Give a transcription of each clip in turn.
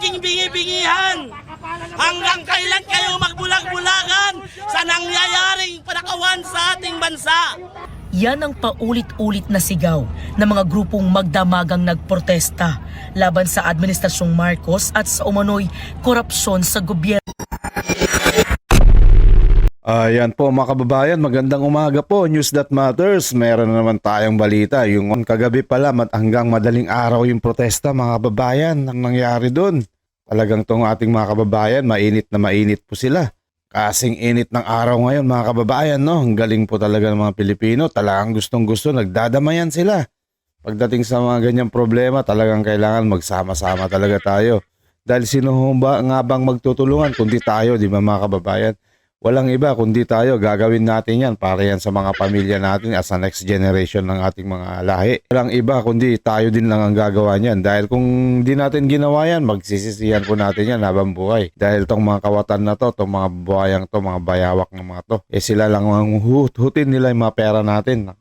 naging bingi-bingihan? Hanggang kailan kayo magbulag-bulagan sa nangyayaring panakawan sa ating bansa? Yan ang paulit-ulit na sigaw ng mga grupong magdamagang nagprotesta laban sa Administrasyong Marcos at sa umano'y korupsyon sa gobyerno. Ayan po mga kababayan, magandang umaga po. News That Matters. Meron na naman tayong balita. Yung kagabi pala hanggang madaling araw yung protesta mga kababayan. Ang nangyari doon, talagang tong ating mga kababayan, mainit po sila. Kasing init ng araw ngayon mga kababayan, no? Ang galing po talaga ng mga Pilipino. Talagang gustong-gusto, nagdadamayan sila. Pagdating sa mga ganyang problema, talagang kailangan magsama-sama talaga tayo. Dahil sino ba nga bang magtutulungan kundi tayo, di ba mga kababayan? Walang iba kundi tayo, gagawin natin yan para yan sa mga pamilya natin as a next generation ng ating mga lahi. Walang iba kundi tayo din lang ang gagawa niyan. Dahil kung di natin ginawa yan, magsisisihan po natin yan habang buhay. Dahil tong mga kawatan na to, tong mga buhayang to, mga bayawak ng mga to, sila lang ang hutin nila yung mga pera natin.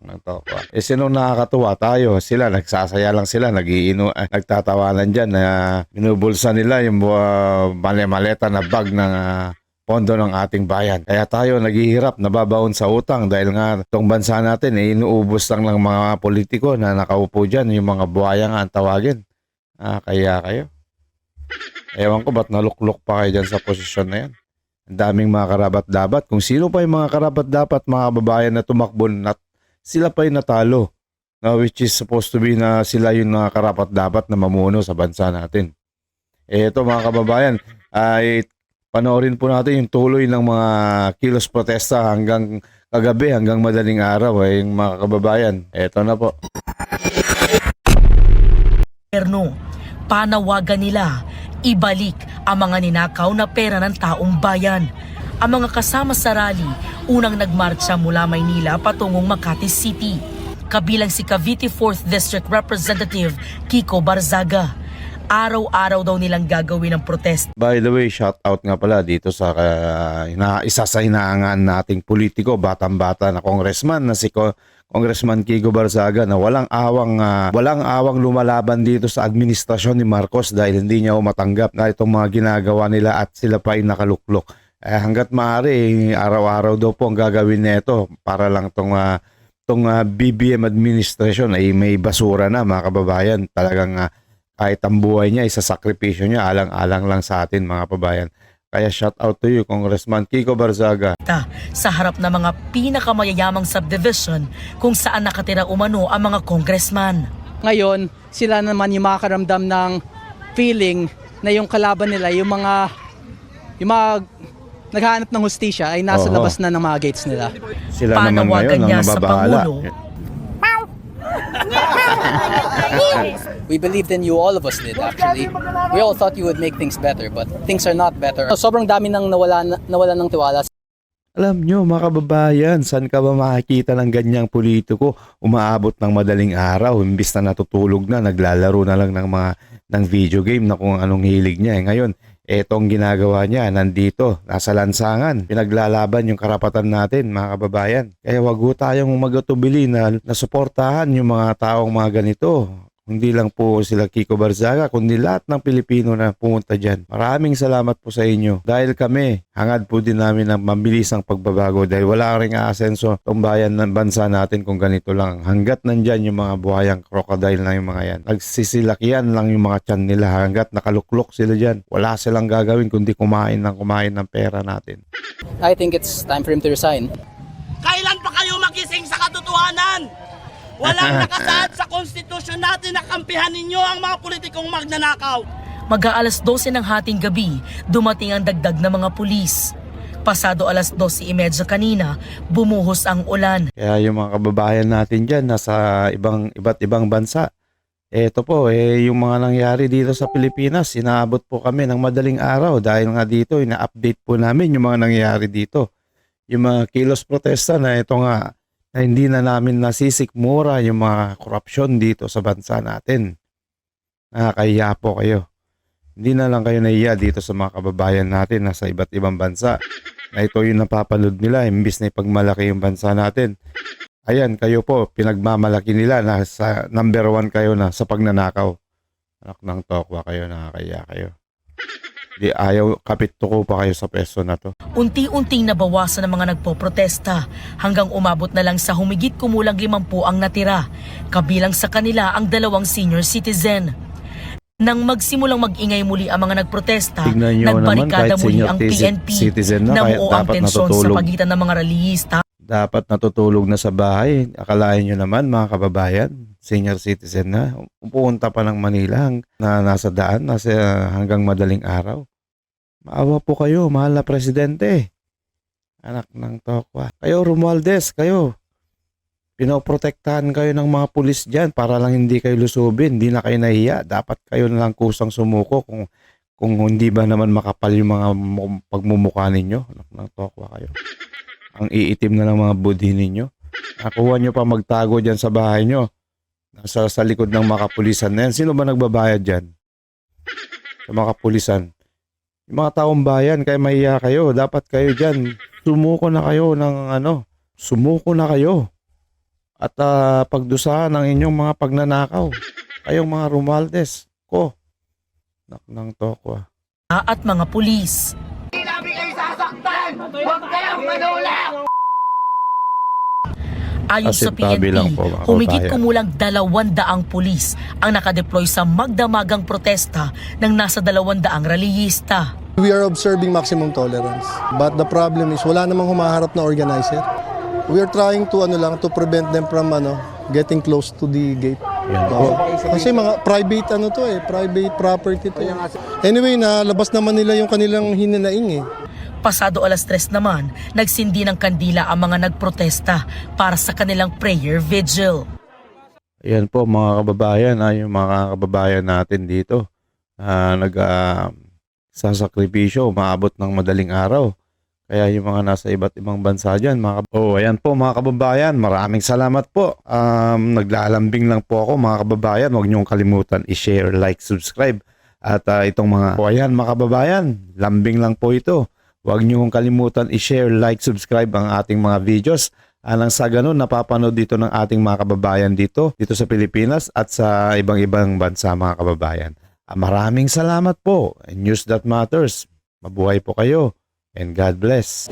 Sino nakakatuwa tayo? Sila, nagsasaya lang sila, nagtatawanan dyan na binubulsa nila yung maleta na bag ng pondo ng ating bayan. Kaya tayo naghihirap, nababaon sa utang dahil nga itong bansa natin inuubos lang ng mga politiko na nakaupo dyan, yung mga buhaya nga ang tawagin. Kaya kayo. Ewan ko ba't naluklok pa kayo dyan sa posisyon na yan. Ang daming mga karapat-dapat. Kung sino pa yung mga karapat-dapat mga babayan na tumakbo na sila pa yung natalo. Which is supposed to be na sila yung mga karapat-dapat na mamuno sa bansa natin. Ito mga kababayan, ay panoorin po natin yung tuloy ng mga kilos protesta hanggang kagabi, hanggang madaling araw yung mga kababayan. Eto na po. Panawagan nila, ibalik ang mga ninakaw na pera ng taong bayan. Ang mga kasama sa rally, unang nagmarcha mula Maynila patungong Makati City. Kabilang si Cavite 4th District Representative Kiko Barzaga. Araw-araw daw nilang gagawin ang protest. By the way, shout out nga pala dito sa isa sa hinahangaan nating politiko, batang-bata na congressman na si Congressman Kiko Barzaga na walang awang lumalaban dito sa administrasyon ni Marcos dahil hindi niya matanggap na itong mga ginagawa nila at sila pa ay nakaluklok. Hanggat maaari, araw-araw daw po ang gagawin nito para lang tong BBM administration ay may basura na mga kababayan. Talagang kahit ang buhay niya, isasakripisyo niya, alang-alang lang sa atin mga kababayan. Kaya shout out to you, Congressman Kiko Barzaga. Sa harap ng mga pinakamayayamang subdivision kung saan nakatira umano ang mga congressman. Ngayon, sila naman yung makakaramdam ng feeling na yung kalaban nila, yung mga naghahanap ng hustisya ay nasa labas na ng mga gates nila. Sila naman ngayon ang nababahala. We believed in you, all of us did actually. We all thought you would make things better, but things are not better. Sobrang dami nang nawala ng tiwala. Alam nyo mga kababayan, saan ka ba makikita ng ganyang politiko umaabot ng madaling araw, imbis na natutulog na, naglalaro na lang ng video game na kung anong hilig niya. Ngayon, etong ginagawa niya, nandito, nasa lansangan, pinaglalaban yung karapatan natin mga kababayan. Kaya wag ho tayong magatubili na suportahan yung mga taong mga ganito. Hindi lang po sila Kiko Barzaga, kundi lahat ng Pilipino na pumunta dyan. Maraming salamat po sa inyo. Dahil kami, hangad po din namin ng mabilisang pagbabago dahil wala ring aasenso itong bayan ng bansa natin kung ganito lang. Hanggat nandyan yung mga buhayang crocodile na yung mga yan. Nagsisilakyan lang yung mga tiyan nila hanggat nakaluklok sila dyan. Wala silang gagawin kundi kumain ng pera natin. I think it's time for him to resign. Kailan pa kayo magising sa katotohanan? Walang nakasaad sa konstitusyon natin na kampihan ninyo ang mga politikong magnanakaw. Mag-aalas 12 ng hating gabi, dumating ang dagdag na mga pulis. Pasado alas 12:30 kanina, bumuhos ang ulan. Kaya yung mga kababayan natin dyan nasa iba't ibang bansa. Ito po, yung mga nangyari dito sa Pilipinas, inaabot po kami ng madaling araw dahil nga dito, ina-update po namin yung mga nangyari dito. Yung mga kilos protesta na ito nga, na hindi na namin nasisikmura yung mga korupsyon dito sa bansa natin. Nakakahiya po kayo. Hindi na lang kayo nahiya dito sa mga kababayan natin na sa iba't ibang bansa. Na ito yung napapanood nila, imbis na ipagmalaki yung bansa natin. Ayan, kayo po, pinagmamalaki nila na sa number 1 kayo na sa pagnanakaw. Anak ng tokwa kayo, nakakahiya kayo. Di ayaw kapit-tuko pa kayo sa peso na to. Unti-unting nabawasan ng mga nagpoprotesta hanggang umabot na lang sa humigit kumulang 50 ang natira, kabilang sa kanila ang 2 senior citizen. Nang magsimulang mag-ingay muli ang mga nagprotesta, Tignan nyo naman, nagbarikada kahit muli senior ang PNP, citizen na, kaya namuo ang dapat tensyon sa natutulog. pagitan ng mga rallyista. Dapat natutulog na sa bahay. Akalain nyo naman mga kababayan, senior citizen na, pupunta pa ng Manila na nasa daan, hanggang madaling araw. Maawa po kayo, mahal na presidente. Anak ng tokwa. Kayo Romualdez, kayo. Pinoprotektahan kayo ng mga pulis dyan para lang hindi kayo lusubin, hindi na kayo nahiya. Dapat kayo na lang kusang sumuko kung hindi ba naman makapal yung mga pagmumukha ninyo. Anak ng tokwa kayo. Ang iitim na ng mga budhi ninyo. Nakuha nyo pa magtago dyan sa bahay nyo. Sa likod ng mga kapulisan na yan. Sino ba nagbabayad dyan? Sa mga kapulisan. Yung mga taong bayan, kaya mahiya kayo. Dapat kayo dyan. Sumuko na kayo ng Sumuko na kayo. At pagdusahan ang inyong mga pagnanakaw. Kayong mga Romualdez ko. Nak ng tokwa. At mga pulis. Ayon sa Asentabi lang PNP, po, mga humigit kababayan. kumulang 200 pulis ang nakadeploy sa magdamagang protesta ng nasa 200 rallyista. We are observing maximum tolerance. But the problem is wala namang humaharap na organizer. We are trying to to prevent them from getting close to the gate. Yan po. Oo. Kasi mga private private property to. Anyway, nalabas naman nila yung kanilang hinanaing eh. Pasado 3:00 naman, nagsindi ng kandila ang mga nagprotesta para sa kanilang prayer vigil. Ayan po mga kababayan, yung mga kababayan natin dito sasakripisyo, umaabot ng madaling araw. Kaya yung mga nasa iba't ibang bansa dyan, ayan po mga kababayan, maraming salamat po. Naglalambing lang po ako mga kababayan, huwag niyong kalimutan i-share, like, subscribe. At itong ayan mga kababayan, lambing lang po ito. Huwag niyong kalimutan i-share, like, subscribe ang ating mga videos. Nang sa ganun, napapanood dito ng ating mga kababayan dito sa Pilipinas at sa ibang-ibang bansa mga kababayan. Maraming salamat po. News That Matters. Mabuhay po kayo and God bless.